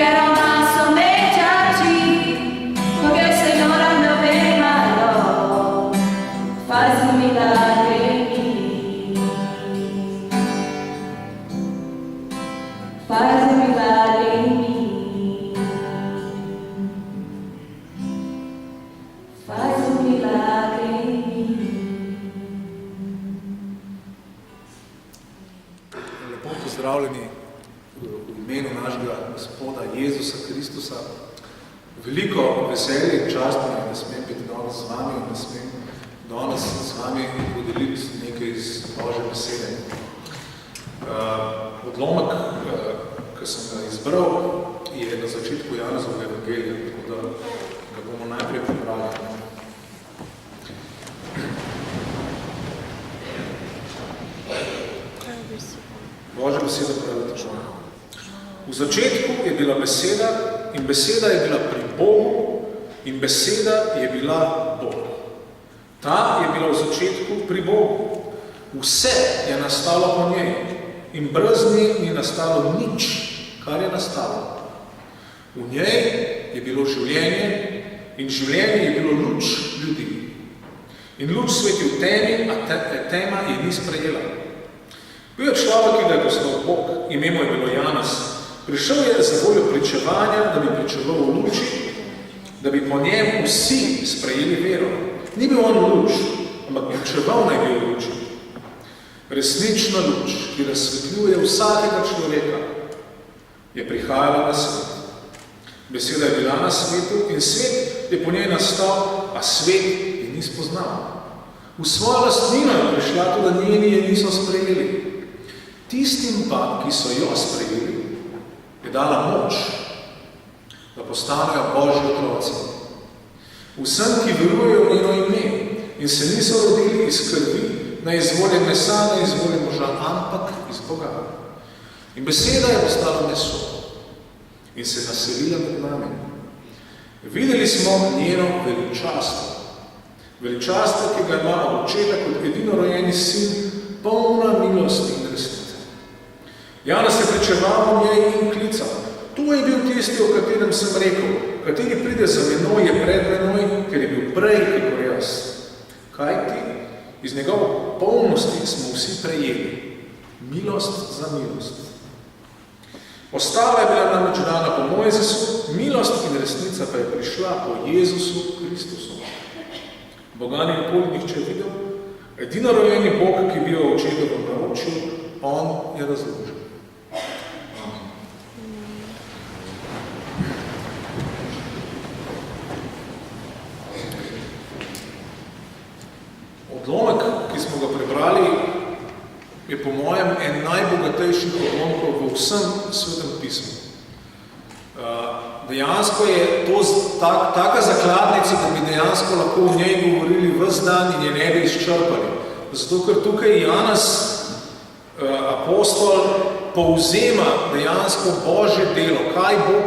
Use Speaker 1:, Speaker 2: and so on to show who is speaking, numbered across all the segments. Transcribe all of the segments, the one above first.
Speaker 1: Quero amar somente a ti, porque o Senhor é meu bem maior. Faz um milagre em mim. Faz um milagre em mim. Faz um milagre em mim.
Speaker 2: Lepo pozdravljeni v imenu našega Gospoda Jezusa Kristusa. Veliko veselje in čast mi je, da smem biti danes z vami in da smem danes z vami podeliti nekaj iz Božje besede. Odlomek, ki sem ga izbral, je na začetku Janezovega evangelija, tako da ga bomo najprej prebrali. Božja beseda pravi tako. V začetku je bila beseda in beseda je bila pri Bogu in beseda je bila Bog. Ta je bila v začetku pri Bogu. Vse je nastalo po njej in brez nje ni nastalo nič, kar je nastalo. V njej je bilo življenje in življenje je bilo luč ljudi. In luč sveti v temi, a tema je ni sprejela. Bil je človek, ki ga je poslal Bog, ime mu je bilo Janez. Prišel je za voljo pričevanja, da bi pričeval v luči, da bi po njem vsi sprejeli vero. Ni bil on luč, ampak pričeval naj bi v luči. Resnična luč, ki razsvetljuje vsakega človeka, je prihajala na svet. Beseda je bila na svetu in svet je po njej nastal, a svet je ni spoznal. V svojo lastnino je prišla, tudi da njeni je niso sprejeli. Tistim pa, ki so jo sprejeli, je dala moč, da postanejo Božji otroci. Vsem, ki verujejo v njeno ime in se niso rodili iz krvi, na izvolje mesa, na izvolje moža, ampak iz Boga. In beseda je postala meso in se naselila med nami. Videli smo njeno veličastvo. Veličastvo, ki ga ima od očeta kot edinorojenji sin, polna milosti in resnice. Janez je pričeval o njej in klical. To je bil tisti, o katerem sem rekel, kateri pride za menoj, je pred menoj, ker je bil prej, kot jaz. Kaj ti? Iz njegove polnosti smo vsi prejeli. Milost za milost. Ostala je bila namreč dana po Mojzesu, milost in resnica pa je prišla po Jezusu Kristusu. Boga ni nikoli nihče videl, edinorojenji Bog, ki bi jo očetovo naročil, on je razložil. Odlomek, ki smo ga prebrali, je po mojem en najbogatejših odlomkov v vsem svetem pismu. Dejansko je to taka zakladnica, da bi dejansko lahko v njej govorili ves dan in je ne bi izčrpali. Zato, ker tukaj Janez, apostol, povzema dejansko Božje delo, kaj Bog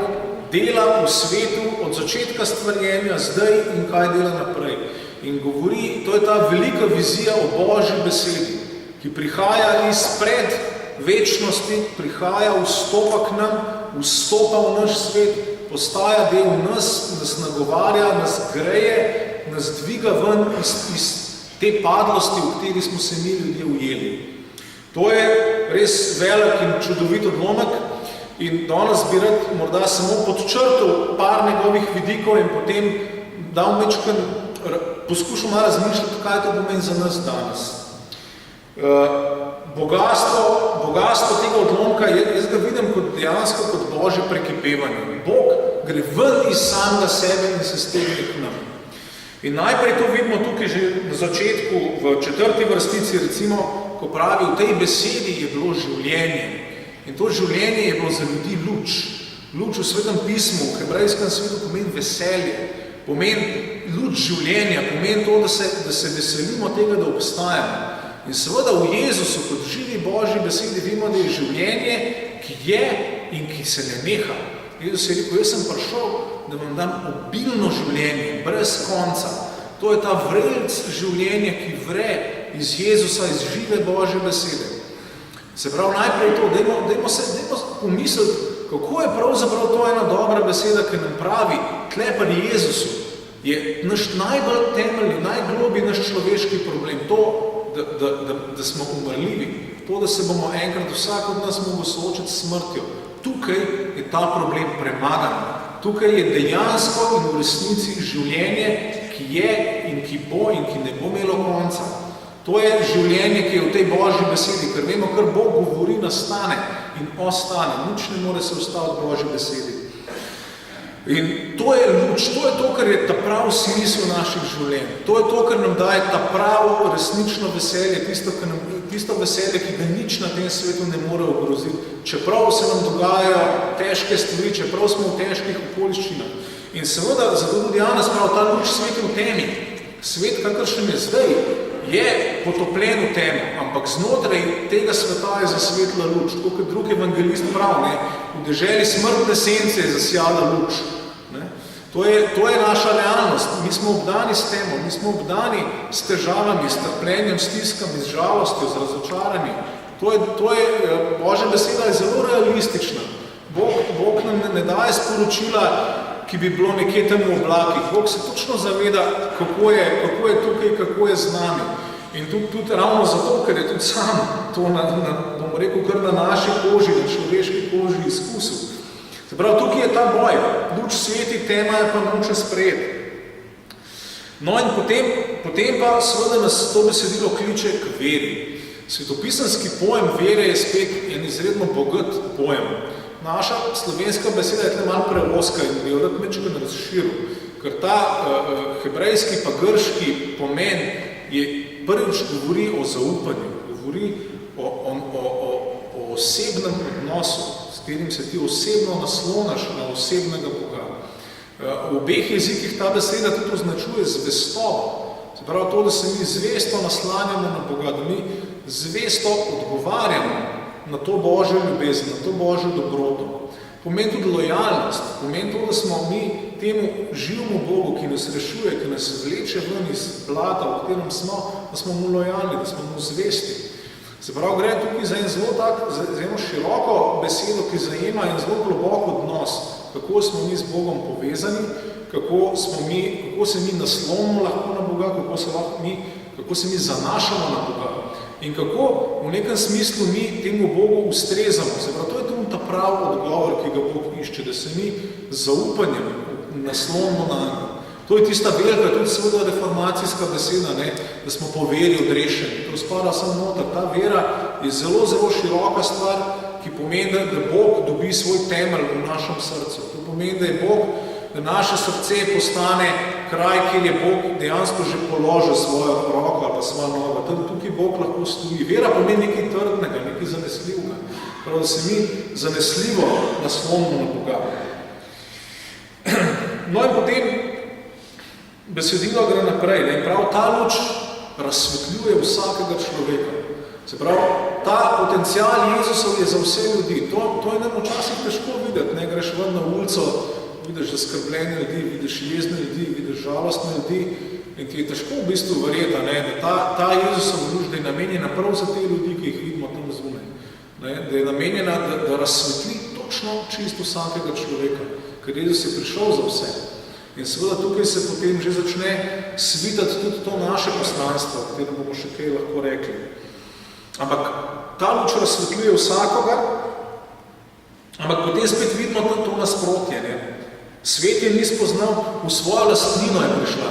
Speaker 2: dela v svetu od začetka stvarjenja, zdaj in kaj dela naprej. In govori, to je ta velika vizija o Božji besedi, ki prihaja izpred večnosti, prihaja, vstopa k nam, vstopa v naš svet, postaja del nas, nas nagovarja, nas greje, nas dviga ven iz te padlosti, v kateri smo se mi ljudje ujeli. To je res velik in čudovit odlomek in danes bi rad morda samo podčrtal par njegovih vidikov in potem dal mečken, poskušal malo razmišljati, kaj to pomeni za nas danes. Bogatstvo tega odlomka, jaz ga vidim kot dejansko kot Božje prekipevanje. Bog gre ven iz samega sebe in se stegne k nam. In najprej to vidimo tukaj že na začetku, v 4. vrstici, recimo, ko pravi, v tej besedi je bilo življenje. In to življenje je bilo za ljudi luč. Luč v svetem pismu, v hebrejskem svetu pomeni veselje, pomeni luč življenja, pomeni to, da se veselimo tega, da obstajamo. In seveda v Jezusu, kot živi Božji besedi, vidimo, da je življenje, ki je in ki se ne neha. Jezus je rekel, jaz sem prišel, da vam dam obilno življenje, brez konca. To je ta vrelc življenja, ki vre iz Jezusa, iz žive Božje besede. Se pravi, najprej to, dajmo pomisliti, Kako je pravzaprav to ena dobra beseda, ki nam pravi, tle pri Jezusu je naš najbolj temeljni, najglobji naš človeški problem, to, da smo umrljivi, to, da se bomo enkrat vsak od nas mogel soočiti s smrtjo. Tukaj je ta problem premagan. Tukaj je dejansko in v resnici življenje, ki je in ki bo in ki ne bo imelo konca. To je življenje, ki je v tej Božji besedi, ker vemo, kar Bog govori, nastane in ostane. Nič ne more se ustaviti v Božji besedi. In to je luč, to je to, kar je ta prav smisel naših življenj. To je to, kar nam daje ta pravo, resnično veselje, tisto veselje, ki ga nič na tem svetu ne more ogroziti. Čeprav se nam dogajajo težke stvari, čeprav smo v težkih okoliščinah. In seveda, zato tudi Janez prav, ta luč sveti v temi. Svet, kakršen je zdaj, je potopljen v temi, ampak znotraj tega sveta je zasvetla luč. Tako kot drug evangelist prav, v deželi smrtne sence je zasjala luč. To je naša realnost. Mi smo obdani s temo, mi smo obdani s težavami, s trpljenjem, s stiskami, s žalostjo, z razočaranjem. Božja beseda je zelo realistična. Bog nam ne daje sporočila, ki bi bilo nekje tam v oblakih. Bog se točno zaveda, kako je tukaj, kako je z nami. In tudi ravno zato, ker je tudi sam to, bomo rekel, kar na naši koži, na človeški koži izkusil. Se pravi, tukaj je ta boj. Luč sveti, tema je pa noče sprejeti. No in potem pa seveda nas to besedilo kliče k veri. Svetopisanski pojem vere je spet en izredno bogat pojem. Naša slovenska beseda je tle malo preoska in bi jo rad mečkaj razširil, ker ta hebrejski pa grški pomen je prvič govori o zaupanju, govori o osebnem odnosu, s katerim se ti osebno naslonaš na osebnega Boga. V obeh jezikih ta beseda tudi označuje zvestobo. Se pravi to, da se mi zvesto naslanjamo na Boga, da mi zvesto odgovarjamo na to Božjo ljubezen, na to Božjo dobroto. Pomeni tudi lojalnost, pomeni to, da smo mi temu živemu Bogu, ki nas rešuje, ki nas vleče ven iz blata, v katerem smo, da smo mu lojalni, da smo mu zvesti. Se pravi, gre tukaj za eno široko besedo, ki zajema en zelo globok odnos, kako smo mi z Bogom povezani, kako se mi naslonimo lahko na Boga, kako se mi zanašamo na Boga. In kako v nekem smislu mi temu Bogu ustrezamo. Se pravi, to je tudi ta prav odgovor, ki ga Bog išče, da se mi zaupanjem naslonimo na njega. To je tista velika, tudi seveda reformacijska beseda, da smo po veri odrešeni. To spada samo noter. Ta vera je zelo, zelo široka stvar, ki pomeni, da Bog dobi svoj temelj v našem srcu. To pomeni, da je Bog, da naše srce postane kraj, kjer je Bog dejansko že položil svojo roko ali pa svojo nogo. Tukaj Bog lahko stoji. Vera pomeni nekaj trdnega, nekaj zanesljivega. Prav, da se mi zanesljivo naslonimo na Boga. No in potem besedilo gre naprej. In prav ta luč razsvetljuje vsakega človeka. Se pravi, ta potencial Jezusov je za vse ljudi. To je nam včasih težko videti. Greš ven na ulico, vidiš zaskrbljene ljudi, vidiš jezne ljudi, vidiš žalostne ljudi in ti je težko v bistvu verjeti, da ta Jezusov luč, da je namenjena prav za te ljudi, ki jih vidimo tam zunaj. Da je namenjena, da razsvetli točno čisto vsakega človeka, ker Jezus je prišel za vse. In seveda tukaj se potem že začne svitati tudi to naše poslanstvo, katero bomo še kaj lahko rekli. Ampak ta luč razsvetljuje vsakogar, ampak potem spet vidimo to nasprotje. Svet je ni spoznal, v svojo lastnino je prišla.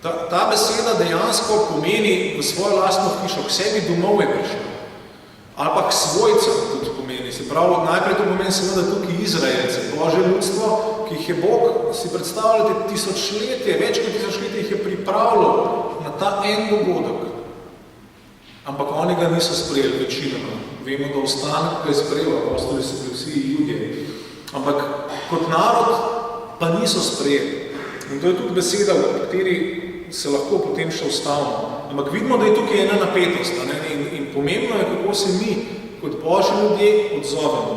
Speaker 2: Ta beseda dejansko pomeni v svojo lastno hišo, k sebi domov je prišla. Ali pa k svojcem tudi pomeni. Se pravi, najprej to pomeni seveda tukaj Izraelce, Božje ljudstvo, ki jih je Bog, si predstavljate, tisočletje, več kot tisočletje jih je pripravljal na ta en dogodek. Ampak oni ga niso sprejeli večinoma. Vemo, da ostanek ga je sprejel, apostoli so bili vsi Judje. Ampak kot narod pa niso sprejeli. In to je tudi beseda, v kateri se lahko potem še ustavimo. Ampak vidimo, da je tukaj ena napetost. In pomembno je, kako se mi kot Božji ljudje odzovemo.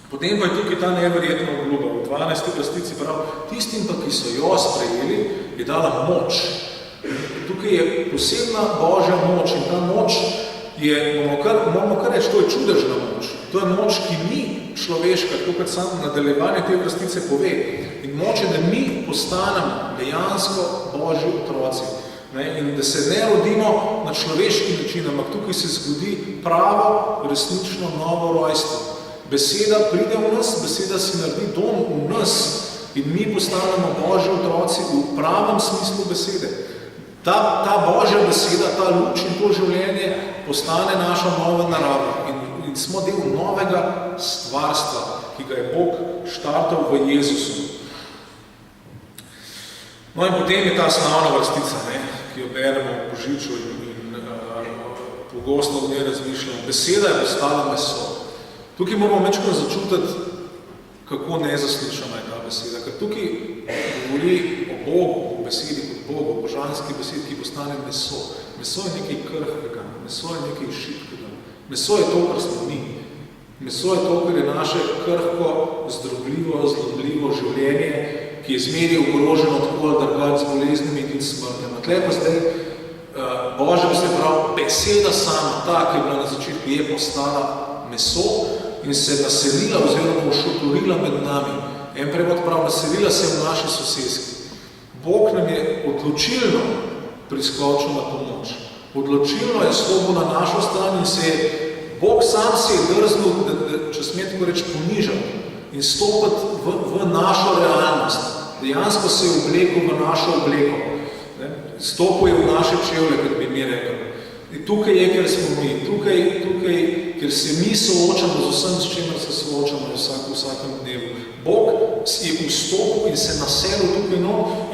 Speaker 2: Potem pa je tukaj ta neverjetna obljuba. V 12. vrstici pravi, tistim pa, ki so jo sprejeli, je dala moč. Tukaj je posebna Božja moč in ta moč je, moramo kar reči, to je čudežna moč. To je moč, ki ni človeška, tako kot sam nadaljevanje te vrstice pove. In moče, da mi postanemo dejansko Božji otroci. In da se ne rodimo na človeški način, ampak tukaj se zgodi pravo, resnično novo rojstvo. Beseda pride v nas, beseda si naredi dom v nas in mi postanemo Božji otroci v pravem smislu besede. Ta Božja beseda, ta luč in to življenje postane naša nova narava in smo del novega stvarstva, ki ga je Bog štartal v Jezusu. No in potem je ta slavna vrstica, ki jo beremo v Božiču in pogosto v njej razmišljamo. Beseda je postala meso. Tukaj moramo večkrat začutiti, kako nezaslišana je ta beseda, ker tukaj govori o Bogu, o besedi kot Bogu, o božanski besedi, ki postane meso. Meso je nekaj krhkega, meso je nekaj šibkega. Meso je to, kar smo mi. Meso je to, kar je naše krhko, zdrobljivo, zlomljivo življenje, ki je zmeri ogroženo tako, da drugače z boleznimi in smrtjem. Tle pa zdaj Božja se pravi, beseda sama, ta, ki je bila na začetku, je postala meso in se naselila oziroma ušotorila med nami. En prevod prav, naselila se v naši soseski. Bog nam je odločilno priskočil na pomoč. Odločilno je stopil na našo stran in se je, Bog sam se je drznil, če smem tako reči, ponižati in stopiti v našo realnost. Dejansko se je oblekel v našo obleko. Stopil je v naše čevlje, kot bi mi rekel. In tukaj je, ker smo mi. Tukaj, ker se mi soočamo z vsem, s čimer se soočamo v vsakem dnevu. Bog je vstopil in se naselil tukaj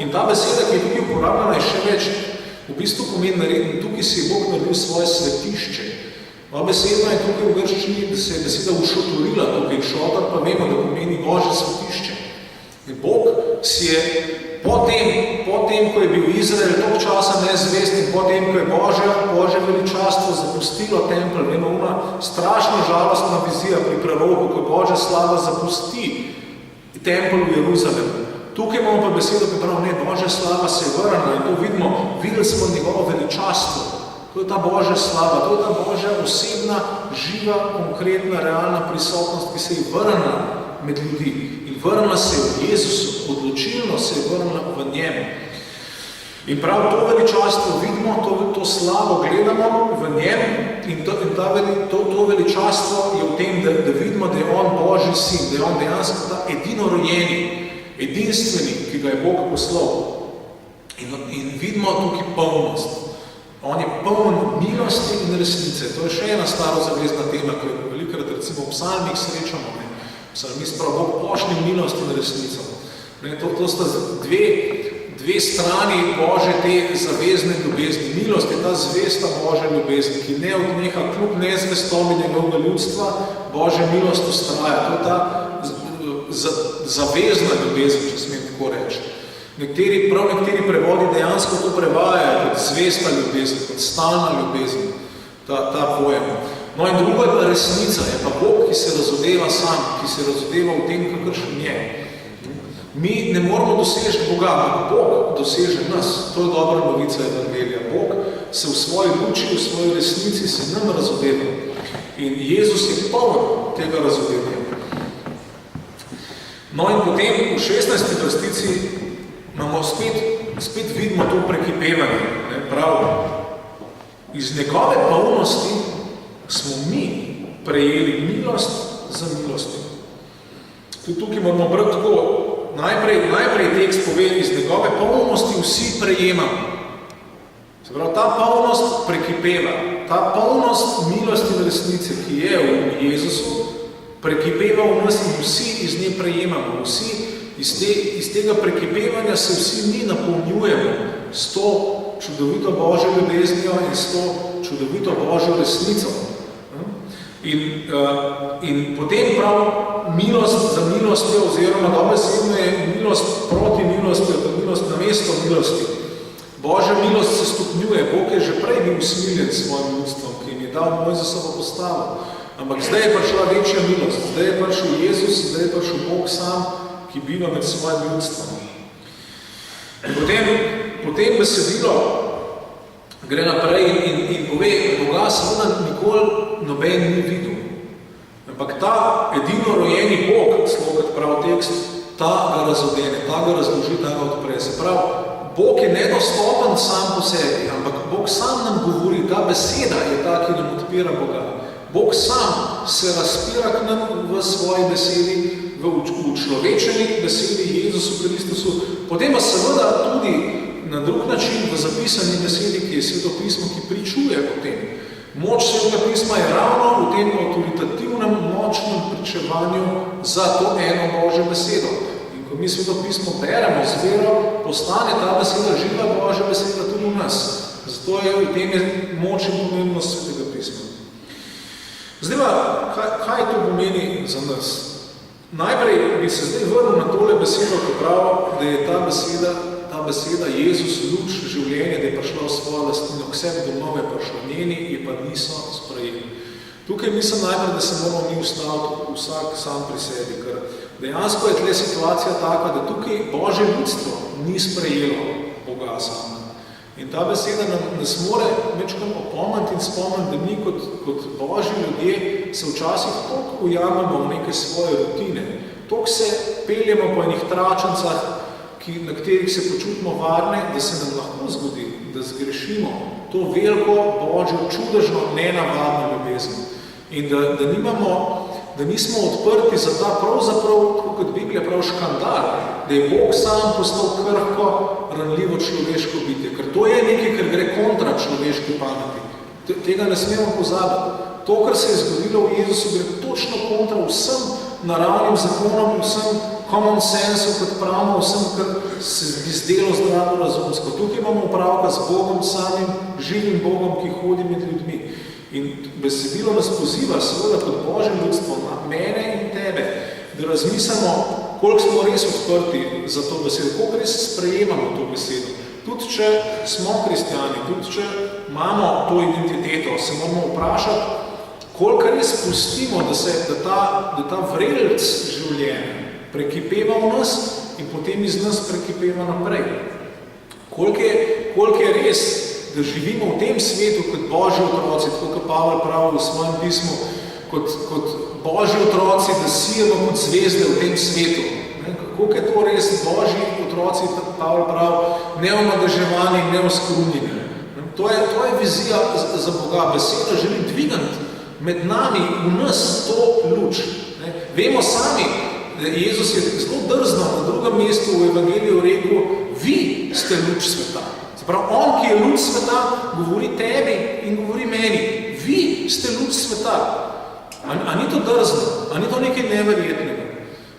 Speaker 2: in ta beseda, ki je tukaj uporabljena, je še več. V bistvu pomeni narediti, tukaj si je Bog naredil svoje svetišče. Besedno je tukaj v grščini, da se je beseda ušotorila tukaj. Šotor pa vemo, da pomeni Božje svetišče. In Bog si je potem, ko je bil Izrael toliko časa nezvest in potem, ko je Božje veličastvo zapustilo tempelj, vemo ona strašno žalostna vizija pri preroku, ko Božja slava zapusti tempelj v Jeruzalemu. Tukaj imamo pa besedo, ki pravi, ne, Božja slava se je vrnila in to videli smo njegovo veličastvo. To je ta Božja slava, to je ta Božja osebna, živa, konkretna, realna prisotnost, ki se je vrnila med ljudi. In vrnila se je v Jezusu, odločilno se je vrnila v njemu. In prav to veličastvo vidimo, to slavo gledamo v njem in to veličastvo je v tem, da vidimo, da je on Božji sin, da je on dejansko ta edinorojeni, edinstveni, ki ga je Bog poslal. In vidimo tukaj polnost. On je poln milosti in resnice. To je še ena starozavezna tema, ki jo velikrat recimo v psalmih srečamo. Psalmist prav Bog pošlje milost in resnico. To sta dve strani Božje te zavezne ljubezni. Milost je ta zvesta Božja ljubezni, ki ne odneha kljub nezvestobi njegovega ljudstva, Božja milost ustraja. To je ta zavezna ljubezen, če smem tako reči. Nekateri prevodi dejansko to prevajajo kot zvesta ljubezen, kot stalna ljubezen, ta pojem. No in druga je pa resnica, je pa Bog, ki se razodeva sam, ki se razodeva v tem, kakršen je. Mi ne moramo dosežiti Boga, ampak Bog doseže nas. To je dobra novica Evangelija. Bog se v svoji luči, v svoji resnici se nam razodeva. In Jezus je poln tega razodevanja. No in potem v 16. vrstici imamo spet vidimo to prekipevanje. Prav, iz njegove polnosti smo mi prejeli milost za milosti. Tukaj moramo brati tako, najprej tekst pove, iz njegove polnosti vsi prejemamo. Se pravi, ta polnost prekipeva, ta polnost milosti in resnice, ki je v Jezusu, prekipeva v nas in vsi iz nje prejemamo. Vsi iz tega prekipevanja se vsi mi napolnjujemo s to čudovito Božjo ljubeznijo in s to čudovito Božjo resnico. In potem prav milost za milostjo, oziroma dobesedno je milost proti milosti, to milost na mesto milosti. Božja milost se stopnjuje, Bog je že prej bil usmiljen s svojim ljudstvom, ki jim je dal Mojzesovo postavo. Ampak zdaj je prišla večja milost, zdaj je prišel Jezus, zdaj je prišel Bog sam, ki biva med svojim ljudstvom. Potem besedilo gre naprej in pove, Boga seveda nikoli noben ni videl. Ampak ta edino rojeni Bog, slogat prav tekst, ta ga razodene, ta ga razloži, ta ga odpre. Se pravi, Bog je nedostopen sam po sebi, ampak Bog sam nam govori, ta beseda je ta, ki nam odpira Boga. Bog sam se razpira k nam v svoji besedi, v človečeni besedi Jezusu Kristusu, potem pa seveda tudi na drug način v zapisani besedi, ki je Sveto pismo, ki pričuje o tem. Moč Svetega pisma je ravno v tem avtoritativnem, močnem pričevanju za to eno Božjo besedo. In ko mi Sveto pismo beremo z vero, postane ta beseda živa Božja beseda tudi v nas. Zato je v tem moč in pomembnost Svetega pisma. Zdaj pa, kaj to pomeni za nas? Najprej bi se zdaj vrnil na tole besedo, ko pravi, da je ta beseda Jezus, luč življenja, da je prišla v svojo lastnino, k sebi domov je prišla, njeni je pa niso sprejeli. Tukaj mislim najprej, da se moramo mi ustaviti vsak sam pri sebi, ker dejansko je tle situacija taka, da tukaj Božje ljudstvo ni sprejelo Boga sama. In ta beseda nas more večkrat opomniti in spomniti, da mi kot Božji ljudje se včasih toliko ujamemo v neke svoje rutine, toliko se peljemo po enih tračencah, na katerih se počutimo varne, da se nam lahko zgodi, da zgrešimo to veliko Božjo, čudežno, nenavadno ljubezen. In da nismo odprti za ta pravzaprav, kot Biblija prav, škandal, da je Bog sam postal krhko, ranljivo človeško bitje. Ker to je nekaj, kar gre kontra človeški pameti. Tega ne smemo pozabiti. To, kar se je zgodilo v Jezusu, gre točno kontra vsem naravnim zakonom, vsem common sense, kot pravimo, vsem, kar se bi zdelo zdravo razumsko. Tukaj imamo opravka z Bogom, samim živim Bogom, ki hodi med ljudmi. In besedilo nas poziva, seveda kot Božje ljudstvo, na mene in tebe, da razmislimo, koliko smo res odprti za to besedo, koliko res sprejemamo to besedo. Tudi če smo kristjani, tudi če imamo to identiteto, se moramo vprašati, koliko res pustimo, da ta vrelc življenja prekipeva v nas in potem iz nas prekipeva naprej. Koliko je res, da živimo v tem svetu kot Božji otroci, tako kot Pavel pravi v svojem pismu, kot Božji otroci, da sijemo kot zvezde v tem svetu. Koliko je to res Božji otroci, Pavel pravi, neomadeževani, neoskrunjeni. To je vizija za Boga. Beseda želi dvigati med nami, v nas to luč. Vemo sami, da Jezus je zelo drzno na drugem mestu v Evangeliju rekel, vi ste luč sveta. Prav, on, ki je luč sveta, govori tebi in govori meni. Vi ste luč sveta. A ni to drzno? A ni to nekaj neverjetnega?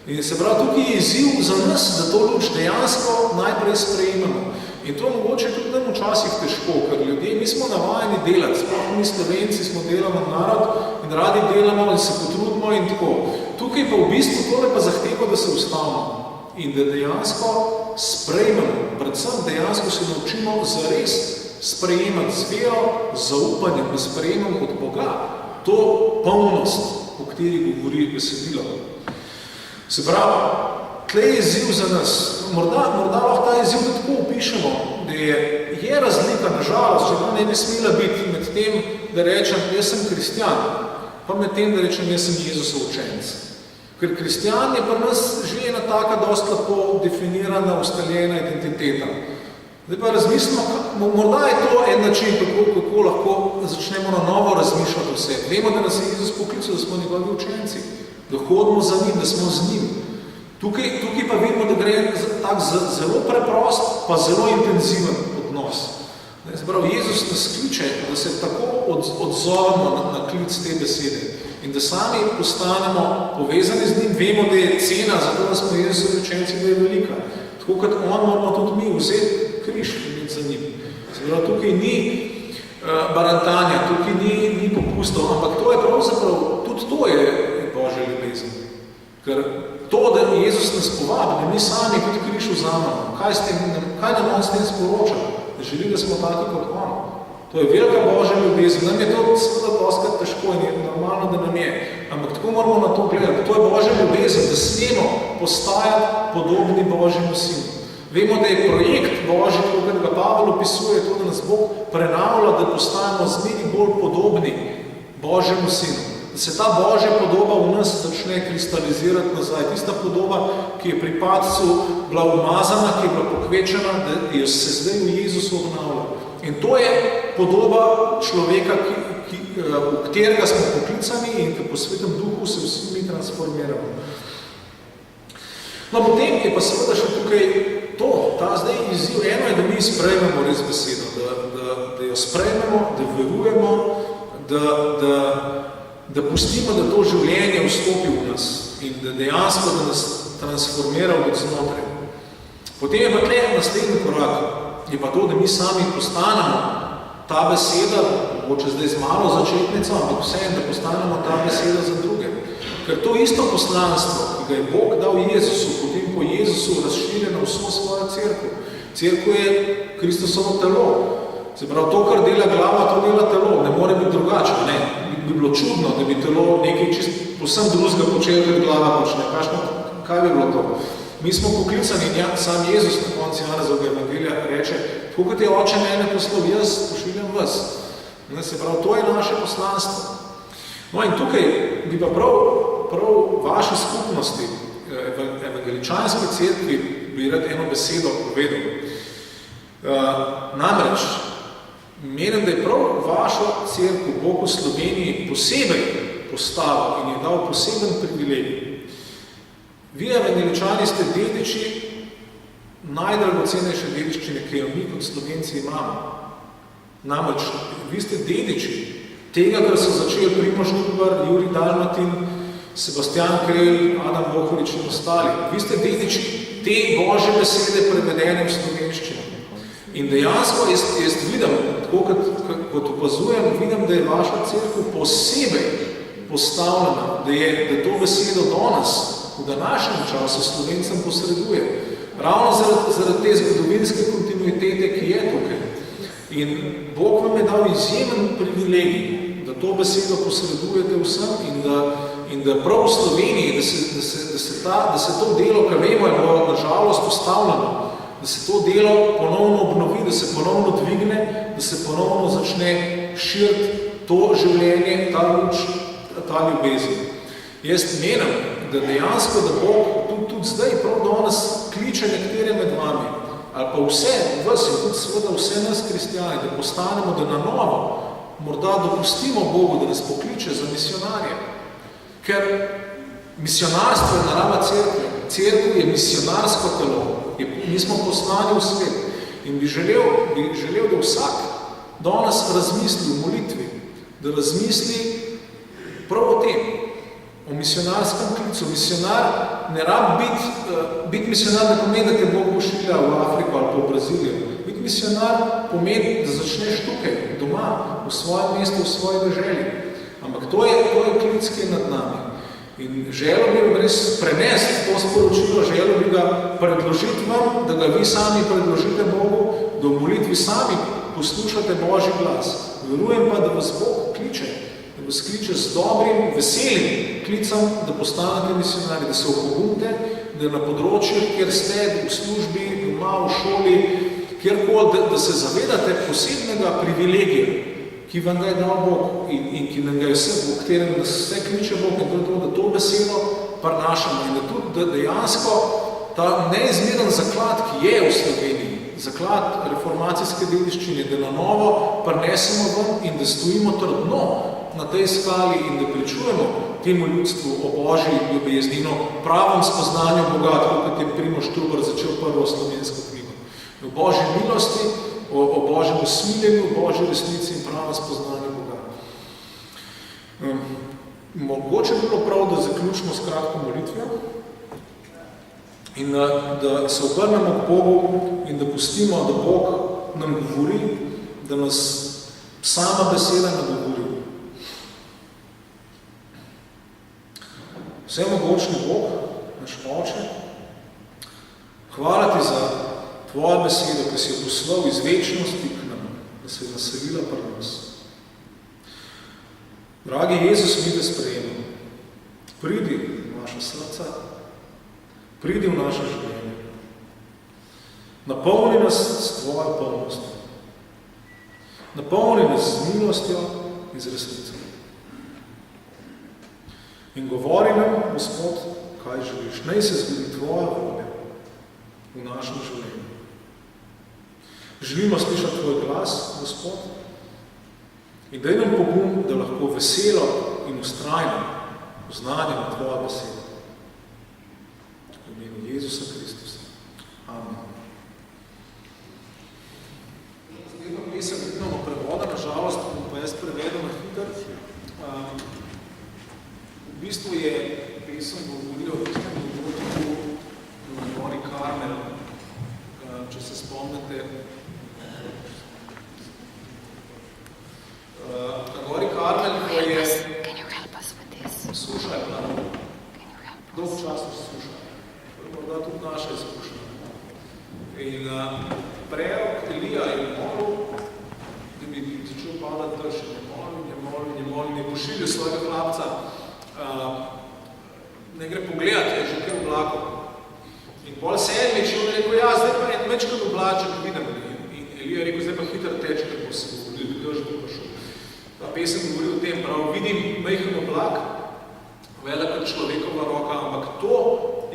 Speaker 2: In se pravi, tukaj je izziv za nas, da to luč dejansko najprej sprejemamo. In to mogoče tudi nam včasih težko, ker ljudje, mi smo navajeni delati. Sploh mi Slovenci smo delamo narod in radi delamo in se potrudimo in tako. Tukaj pa v bistvu tole pa zahteva, da se ustavimo. In da dejansko sprejmemo, predvsem dejansko se naučimo zares sprejemati z vero, z zaupanjem, da sprejemamo od Boga to polnost, o kateri govori besedilo. Se pravi, tle je izziv za nas. Morda lahko ta izziv tudi tako opišemo, da je razlika, nažalost, če pa ne bi smela biti med tem, da rečem, jaz sem kristjan, pa med tem, da rečem, jaz sem Jezusov učenec. Ker kristjan je pri nas že ena taka dosti lepo definirana, ustaljena identiteta. Zdaj pa razmislimo, morda je to en način, kako lahko začnemo na novo razmišljati vse. Vemo, da nas je Jezus poklical, da smo njegovi učenci, da hodimo za njim, da smo z njim. Tukaj pa vidimo, da gre tak zelo preprost, pa zelo intenziven odnos. Zdaj, Jezus nas kliče, da se tako odzovemo na klic te besede. In da sami postanemo povezani z njim, vemo, da je cena za to, da smo Jezusovi učenci, da je velika. Tako kot on, moramo tudi mi vzeti križ in za njim. Zdaj, tukaj ni barantanja, tukaj ni popustov, ampak to je pravzaprav, tudi to je Božja ljubezen. Ker to, da Jezus nas povabi, da mi sami tudi križ vzamemo, kaj nam on s tem sporoča? Da želi, da smo taki kot on. To je velika Božja ljubezen. Nam je to seveda doskrat težko in je normalno, da nam je. Ampak tako moramo na to gledati. To je Božja ljubezen, da smemo postajati podobni Božjemu sinu. Vemo, da je projekt Božji, kot ga Pavel opisuje, to, da nas Bog prenavlja, da postajamo zmeri bolj podobni Božjemu sinu. da se ta Božja podoba v nas začne kristalizirati nazaj. Tista podoba, ki je pri padcu bila umazana, ki je bila pokvečena, da jo se zdaj v Jezusu obnavlja. In to je podoba človeka, v katerega smo poklicani in da po Svetem Duhu se vsi mi transformiramo. No, potem je pa seveda še tukaj ta zdaj izziv. Eno je, da mi sprejmemo res besedo, da jo sprejmemo, da verujemo, da pustimo, da to življenje vstopi v nas in da dejansko da nas transformira od znotraj. Potem je pa tle naslednji korak, je pa to, da mi sami postanemo ta beseda, mogoče zdaj z malo začetnico, ampak vseeno, da postanemo ta beseda za druge. Ker to isto poslanstvo, ki ga je Bog dal Jezusu, potem po Jezusu razširja na vso svojo cerkev. Cerkev je Kristusovo telo. Se pravi, to, kar dela glava, to dela telo. Ne more biti drugače. Ne? Bi bilo čudno, da bi telo nekaj čist povsem drugega počelo, kot glava počne. Kaj bi bilo to? Mi smo poklicani, sam Jezus na konci Janezovega evangelija reče, tako kot je Oče mene poslal, jaz pošiljam vas. Se pravi, to je naše poslanstvo. No in tukaj bi pa prav vaši skupnosti, evangeličanske cerkvi, bi rad eno besedo povedal. Namreč, menim, da je prav vašo cerkev Bog v Sloveniji posebej postavil in je dal poseben privilegij. Vi, evangeličani, ste dediči najdragocenejše dediščine, ki jo mi kot Slovenci imamo. Namreč, vi ste dediči tega, kar so začeli Primož Trubar, Jurij Dalmatin, Sebastian Krelj, Adam Bohorič in ostali. Vi ste dediči te Božje besede prevedene v slovenščino. In dejansko jaz vidim, tako kot opazujem, vidim, da je vaša cerkev posebej postavljena, da to besedo danes, v današnjem času Slovencem posreduje. Ravno zaradi te zgodovinske kontinuitete, ki je tukaj. In Bog vam je dal izjemen privilegij, da to besedo posredujete vsem in da prav v Sloveniji, da se to delo, kar vemo, je bilo nažalost ustavljeno, da se to delo ponovno obnovi, da se ponovno dvigne, da se ponovno začne širiti to življenje, ta luč, ta ljubezen. Jaz menim, da dejansko, da Bog tudi zdaj prav danes kliče nekatere med vami, ali pa vse vas in tudi seveda vse nas kristjani, da postanemo, da na novo morda dopustimo Bogu, da nas pokliče za misionarje. Ker misionarstvo je narava cerkve. Cerkev je misionarsko telo. Mi smo poslani v svet. In bi želel, da vsak danes razmisli v molitvi, da razmisli prav o tem, o misionarskem klicu. Misionar ne rabi biti misionar, ne pomeni, da te Bog pošilja v Afriko ali pa v Brazilijo. Biti misionar pomeni, da začneš tukaj, doma, v svojem mestu, v svoji deželi. Ampak to je klic, ki je nad nami. In želel bi res prenesti to sporočilo, želel bi ga predložiti vam, da ga vi sami predložite Bogu, da v molitvi sami poslušate Božji glas. Verujem pa, da vas Bog kliče, da vas kliče z dobrim, veselim klicom, da postanete misionarji, da se opogumite, da na področju, kjer ste v službi, doma, v šoli, kjerkoli, da se zavedate posebnega privilegija, ki vam ga je dal Bog in ki nam ga je vse, v katerem nas vse kliče Bog, in da to besedo prinašamo in da tudi da dejansko ta neizmeren zaklad, ki je v Sloveniji, zaklad reformacijske dediščine, da na novo prinesemo ven in da stojimo trdno na tej skali in da pričujemo temu ljudstvu o Božji ljubezni, o pravem spoznanju Boga, tako kot je Primož Trubar začel prvo slovensko knjigo. O Božji milosti, o Božjem usmiljenju, o Božji resnici in pravem spoznanju Boga. Mogoče bi bilo prav, da zaključimo s kratko molitvijo in da se obrnemo k Bogu in da pustimo, da Bog nam govori, da nas sama beseda nagovori. Vsemogočni Bog, naš Oče, hvala ti za tvojo besedo, ki si jo poslal iz večnosti k nam, da se je naselila pri nas. Dragi Jezus, mi te sprejemamo. Pridi v naša srca, pridi v naše življenje. Napolni nas s tvojo polnostjo. Napolni nas z milostjo in z resnico. In govori nam, Gospod, kaj želiš. Naj se zgodi tvoja volja v našem življenju. Želimo slišati tvoj glas, Gospod, in daj nam pogum, da lahko veselo in vztrajno oznanjamo tvoja beseda. V imenu Jezusa Kristusa. Amen. Zdaj pesem nimamo prevoda, nažalost, bom pa jaz prevedel na hiter. V bistvu je pesem govorila o tistem dogodku na gori Karmel, če se spomnite. Na gori Karmel, ko je suša je bila, dolg čas suša. Morda tudi naša izkušnja. In prerok Elija je molil, da bi začel padati drž, je molil, je pošilil svojega hlapca, ne gre pogledati, je že kaj oblako. In pol sedmič je on rekel, ja, zdaj pa en mečkan oblaček vidim. In Elija je rekel, zdaj pa hiter teč, ker bo se govoril, drž bo prišel. Ta pesem govori o tem, prav, vidim majhen oblak, velika človekova roka, ampak to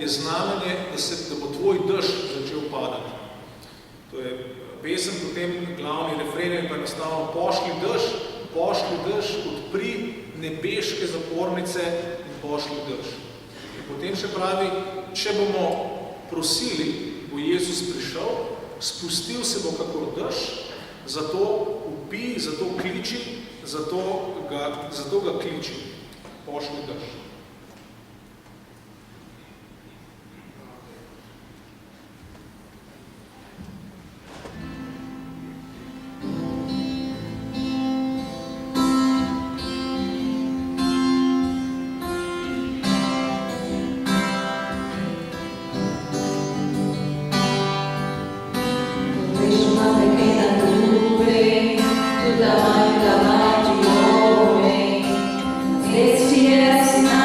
Speaker 2: je znamenje, da bo tvoj dež začel padati. To je pesem, potem glavni refren je pa enostavno pošli dež, odpri nebeške zapornice in pošli dež. In potem še pravi, če bomo prosili, bo Jezus prišel, spustil se bo kakor dež, zato upij, zato kliči, zato ga kliči, pošli dež.
Speaker 1: Este é sinal.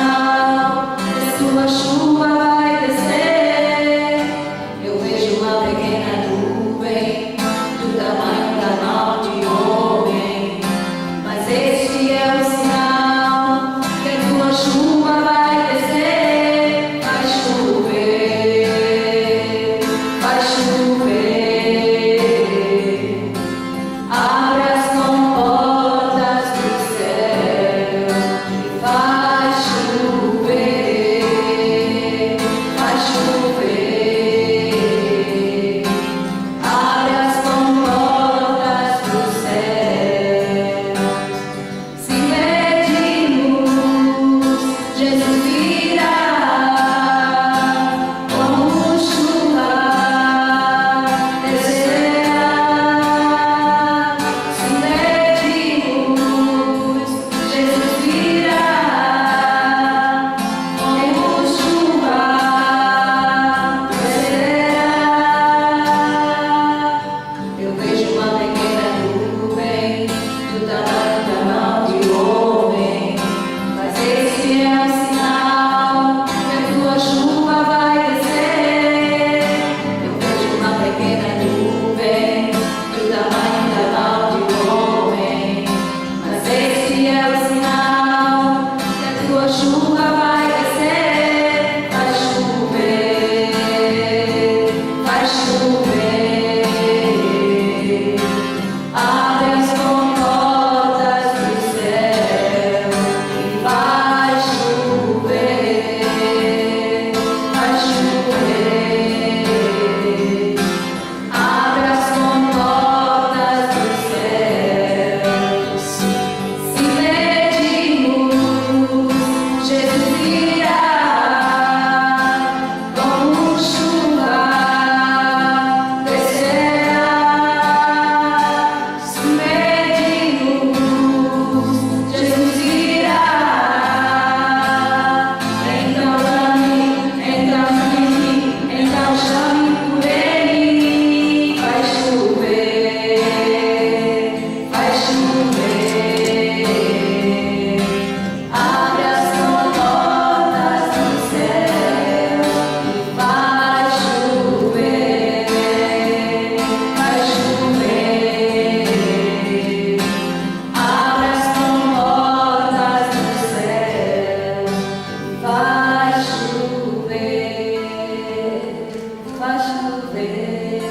Speaker 1: ver,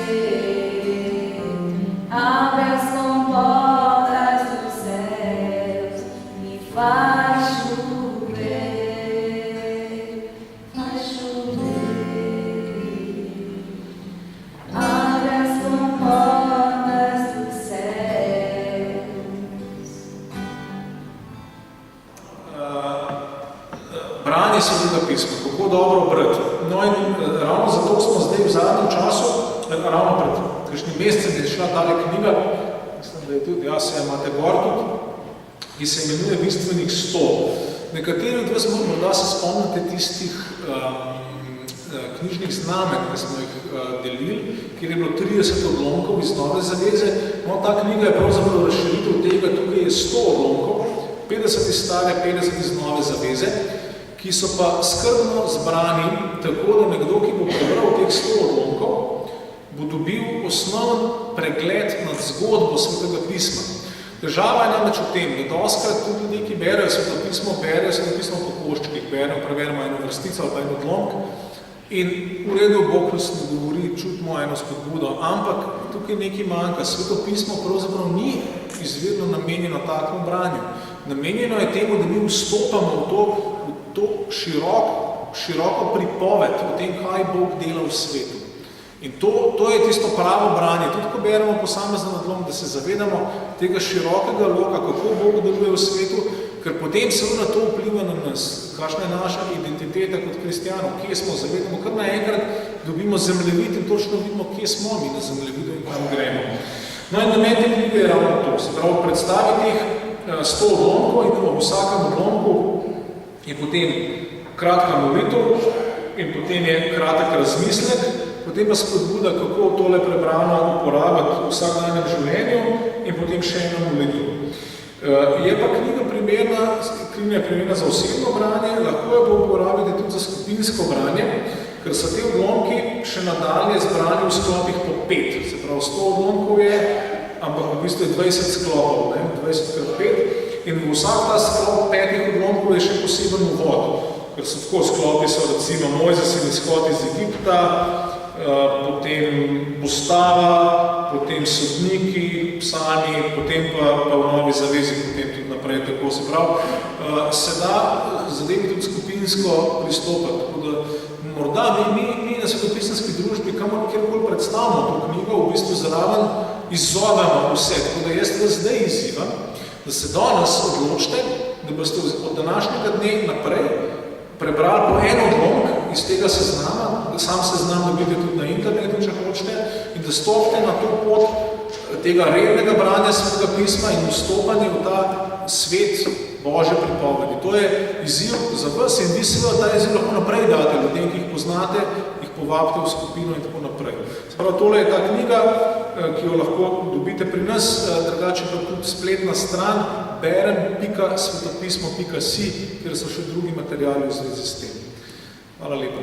Speaker 1: abre as comportas dos céus e faz chover, faz chover. Abre as comportas dos céus.
Speaker 2: Branje Svetega pisma, kako dobro brati. No in ravno zato smo zdaj v zadnjem času, ravno pred kakšnim mesecem je šla tale knjiga, mislim, da je tudi, ja, se imate gor tudi, ki se imenuje Bistvenih 100. Nekateri od vas morda se spomnite tistih knjižnih znamek, ki smo jih delili, kjer je bilo 30 odlomkov iz Nove zaveze. No, ta knjiga je pravzaprav razširitev tega, tukaj je 100 odlomkov, 50 iz stare, 50 iz Nove zaveze, ki so pa skrbno zbrani tako, da nekdo, ki bo prebral teh 100 odlomkov, bo dobil osnoven pregled nad zgodbo Svetega pisma. Težava je namreč v tem, da doskrat tudi ljudje, ki berejo Sveto pismo po koščkih, preverimo eno vrstico ali pa en odlomk in v redu Bog nas ne govori, čutimo eno spodbudo, ampak tukaj nekaj manjka. Sveto pismo pravzaprav ni izvirno namenjeno takemu branju. Namenjeno je temu, da mi vstopamo v to široko pripoved o tem, kaj Bog dela v svetu. In to je tisto pravo branje. Tudi ko beremo posamezen odlomek, da se zavedamo tega širokega loka, kako Bog deluje v svetu, ker potem seveda to vpliva na nas, kakšna je naša identiteta kot kristjanov, kje smo, zavedamo, kar naenkrat dobimo zemljevid in točno vidimo, kje smo mi na zemljevidu in kam gremo. No in namen te knjige je ravno to, se pravi predstaviti teh 100 odlomkov in v vsakem odlomku je potem kratka molitev in potem je kratek razmislek, potem pa spodbuda, kako tole prebrano uporabiti v vsakdanjem življenju in potem še eno molitev. Je pa knjiga primerna za osebno branje, lahko jo bo uporabiti tudi za skupinsko branje, ker so te odlomki še nadalje zbrani v sklopih po 5. Se pravi, 100 odlomkov je, ampak v bistvu je 20 sklopov, 20x5. In v vsak ta sklop 5 odlomkov je še poseben uvod, ker so tako sklopi, so recimo Mojzesov izhod iz Egipta, potem postava, potem sodniki, psalmi, potem pa v Novi zavezi, potem tudi naprej tako. Se pravi, se da zadevi tudi skupinsko pristopati, tako da morda mi na svetopisanski družbi, kjerkoli predstavimo to knjigo, v bistvu zraven izzovemo vse, tako da jaz vas zdaj izzivam, da se danes odločite, da boste od današnjega dne naprej prebrali po en odlomek iz tega seznama, da sam seznam dobite tudi na internetu, če hočete, in da stopite na to pot tega rednega branja Svetega pisma in vstopanje v ta svet Božje pripovedi. To je izziv za vas in vi seveda ta izziv lahko naprej date ljudem, ki jih poznate, jih povabite v skupino in tako naprej. Se pravi, tole je ta knjiga, ki jo lahko dobite pri nas, drugače pa tudi spletna stran berem.svetopismo.si, kjer so še drugi materiali v zvezi s tem. Hvala lepa.